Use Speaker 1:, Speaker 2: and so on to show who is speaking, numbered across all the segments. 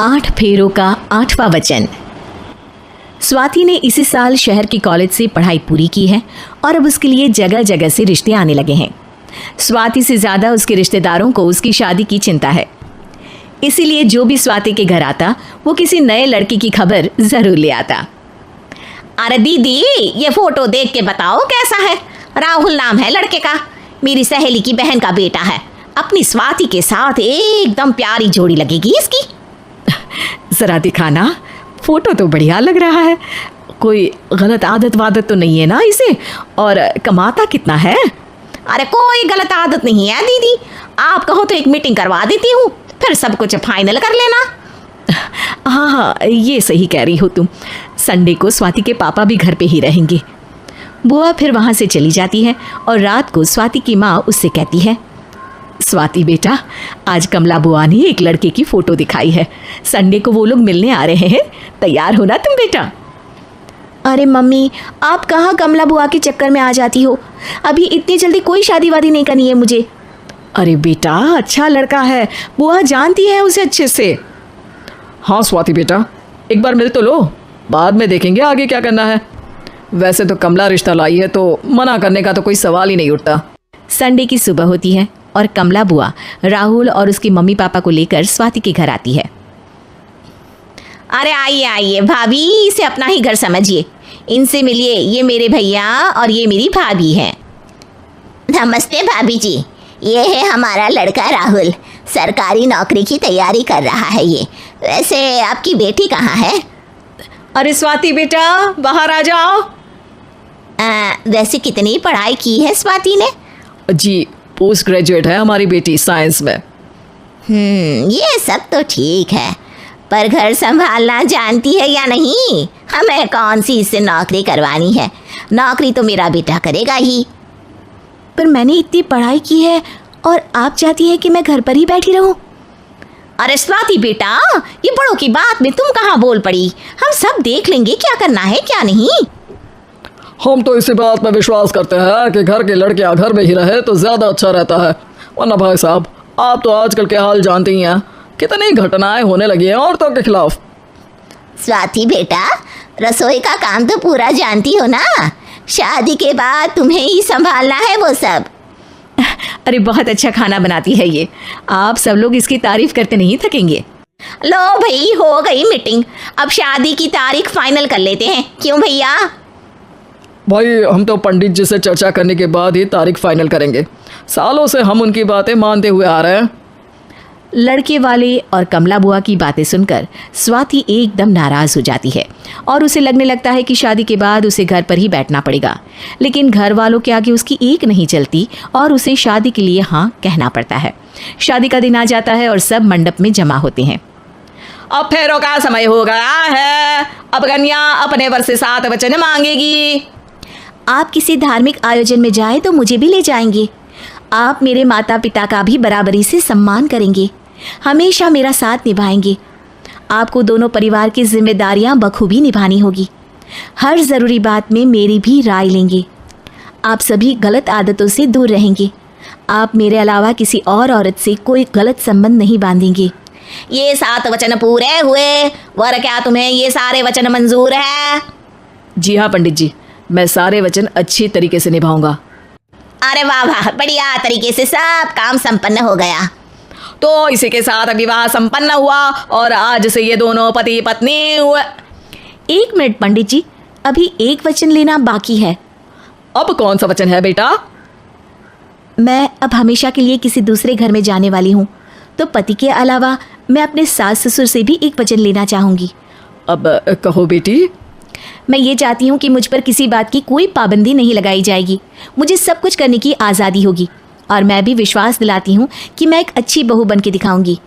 Speaker 1: 8 फेरों का 8वां वचन। स्वाति ने इसी साल शहर के कॉलेज से पढ़ाई पूरी की है और अब उसके लिए जगह जगह से रिश्ते आने लगे हैं। स्वाति से ज़्यादा उसके रिश्तेदारों को उसकी शादी की चिंता है, इसीलिए जो भी स्वाति के घर आता वो किसी नए लड़की की खबर ज़रूर ले आता।
Speaker 2: अरे दीदी, ये फोटो देख के बताओ कैसा है। राहुल नाम है लड़के का, मेरी सहेली की बहन का बेटा है। अपनी स्वाति के साथ एकदम प्यारी जोड़ी लगेगी इसकी।
Speaker 1: ज़रा दिखाना, फोटो तो बढ़िया लग रहा है। कोई गलत आदत वादत तो नहीं है ना इसे? और कमाता कितना है?
Speaker 2: अरे कोई गलत आदत नहीं है दीदी, आप कहो तो एक मीटिंग करवा देती हूँ, फिर सब कुछ फाइनल कर लेना।
Speaker 1: हाँ, ये सही कह रही हो तुम। संडे को स्वाति के पापा भी घर पे ही रहेंगे। बुआ फिर वहाँ से चली जाती है और रात को स्वाति की माँ उससे कहती है, स्वाति बेटा, आज कमला बुआ ने एक लड़के की फ़ोटो दिखाई है। संडे को वो लोग मिलने आ रहे हैं, तैयार हो ना तुम बेटा।
Speaker 3: अरे मम्मी, आप कहाँ कमला बुआ के चक्कर में आ जाती हो? अभी इतनी जल्दी कोई शादी वादी नहीं करनी है मुझे।
Speaker 1: अरे बेटा, अच्छा लड़का है, बुआ जानती है उसे अच्छे से। हाँ स्वाति बेटा, एक बार मिल तो लो, बाद में देखेंगे आगे क्या करना है। वैसे तो कमला रिश्ता लाई है तो मना करने का तो कोई सवाल ही नहीं उठता।
Speaker 3: संडे की सुबह होती है और कमला बुआ राहुल और उसके मम्मी पापा को लेकर स्वाति के घर आती है।
Speaker 2: अरे आइए आइए भाभी, इसे अपना ही घर समझिए, इनसे मिलिए। ये मेरे भैया और ये मेरी भाभी हैं।
Speaker 4: नमस्ते भाभी जी, ये है हमारा लड़का राहुल, सरकारी नौकरी की तैयारी कर रहा है ये। वैसे आपकी बेटी कहाँ है?
Speaker 1: अरे स्वाति बेटा, बाहर आ जाओ।
Speaker 4: वैसे कितनी पढ़ाई की है स्वाति ने?
Speaker 1: जी, पोस्ट ग्रेजुएट है हमारी बेटी साइंस में।
Speaker 4: ये सब तो ठीक है, पर घर संभालना जानती है या नहीं? हमें कौन सी इससे नौकरी करवानी है, नौकरी तो मेरा बेटा करेगा ही।
Speaker 3: पर मैंने इतनी पढ़ाई की है और आप चाहती है कि मैं घर पर ही बैठी रहूं?
Speaker 2: अरे स्वाति बेटा, ये बड़ों की बात में तुम कहाँ बोल पड़ी? हम सब देख लेंगे क्या करना है क्या नहीं।
Speaker 5: हम तो इसी बात में विश्वास करते हैं कि घर के लड़कियां घर में ही रहे तो ज़्यादा अच्छा रहता है। वरना भाई साहब, आप तो आजकल के हाल जानती हैं, कितनी घटनाएं होने लगी हैं औरतों के खिलाफ।
Speaker 4: स्वाति बेटा, रसोई का काम तो पूरा जानती हो ना? शादी के बाद तुम्हें ही संभालना है वो सब।
Speaker 3: अरे बहुत अच्छा खाना बनाती है ये, आप सब लोग इसकी तारीफ करते नहीं थकेंगे।
Speaker 2: लो भाई, हो गई मीटिंग, अब शादी की तारीख फाइनल कर लेते हैं, क्यों भैया?
Speaker 5: भाई, हम तो पंडित जी से चर्चा करने के बाद ही तारीख फाइनल करेंगे। सालों से हम उनकी बातें मानते हुए आ रहे हैं।
Speaker 3: लड़के वाले और कमला बुआ की बातें सुनकर स्वाति एकदम नाराज़ हो जाती है और उसे लगने लगता है कि शादी के बाद उसे घर पर ही बैठना पड़ेगा। लेकिन घर वालों के आगे उसकी एक नहीं चलती और उसे शादी के लिए हाँ कहना पड़ता है। शादी का दिन आ जाता है और सब मंडप में जमा होते हैं।
Speaker 1: अब फेरों का समय हो गया है, अब कन्या अपने वर से 7 वचन मांगेगी।
Speaker 3: आप किसी धार्मिक आयोजन में जाएं तो मुझे भी ले जाएंगे। आप मेरे माता पिता का भी बराबरी से सम्मान करेंगे, हमेशा मेरा साथ निभाएंगे। आपको दोनों परिवार की जिम्मेदारियां बखूबी निभानी होगी। हर ज़रूरी बात में मेरी भी राय लेंगे। आप सभी गलत आदतों से दूर रहेंगे। आप मेरे अलावा किसी और औरत से कोई गलत संबंध नहीं बांधेंगे।
Speaker 2: ये 7 वचन पूरे हुए। वर, क्या तुम्हें ये सारे वचन मंजूर है?
Speaker 1: जी हाँ पंडित जी, मैं सारे वचन अच्छी तरीके से निभाऊंगा।
Speaker 2: अरे वाह वाह, बढ़िया तरीके से सब काम संपन्न हो गया।
Speaker 1: तो इसी के साथ विवाह संपन्न हुआ और आज से ये दोनों पति पत्नी हुए।
Speaker 3: 1 मिनट पंडित जी, अभी एक वचन लेना बाकी है।
Speaker 1: अब कौन सा वचन है बेटा?
Speaker 3: मैं अब हमेशा के लिए किसी दूसरे घर में जाने वाली हूँ, तो पति के अलावा मैं अपने सास ससुर से भी एक वचन लेना चाहूँगी।
Speaker 1: अब कहो बेटी।
Speaker 3: मैं ये चाहती हूँ कि मुझ पर किसी बात की कोई पाबंदी नहीं लगाई जाएगी। मुझे सब कुछ करने की आज़ादी होगी और मैं भी विश्वास दिलाती हूँ कि मैं एक अच्छी बहू बन के दिखाऊंगी।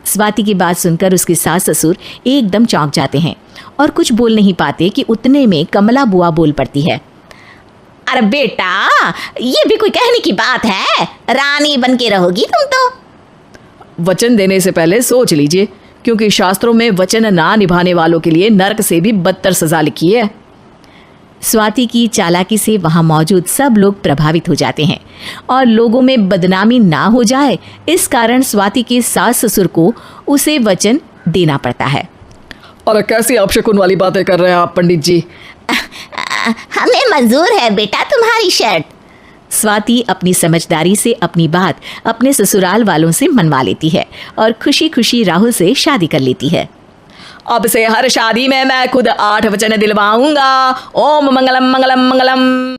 Speaker 3: स्वाति की बात सुनकर उसके सास ससुर एकदम चौंक जाते हैं और कुछ बोल नहीं पाते कि उतने में कमला बुआ बोल पड़ती है।
Speaker 2: अरे बेटा, ये भी कोई कहने की बात है? रानी बन के रहोगी तुम तो।
Speaker 1: वचन देने से पहले सोच लीजिए, क्योंकि शास्त्रों में वचन ना निभाने वालों के लिए नरक से भी बदतर सजा लिखी है।
Speaker 3: स्वाति की चालाकी से वहाँ मौजूद सब लोग प्रभावित हो जाते हैं और लोगों में बदनामी ना हो जाए, इस कारण स्वाति के सास ससुर को उसे वचन
Speaker 1: देना पड़ता है।
Speaker 5: अरे कैसी अपशकुन वाली बातें कर रहे हैं आप पंडित जी।
Speaker 4: हमें मंजूर है बेटा तुम्हारी शर्त।
Speaker 1: स्वाति अपनी समझदारी से अपनी बात अपने ससुराल वालों से मनवा लेती है और खुशी खुशी राहुल से शादी कर लेती है। अब से हर शादी में मैं खुद 8 वचन दिलवाऊंगा। ओम मंगलम मंगलम मंगलम।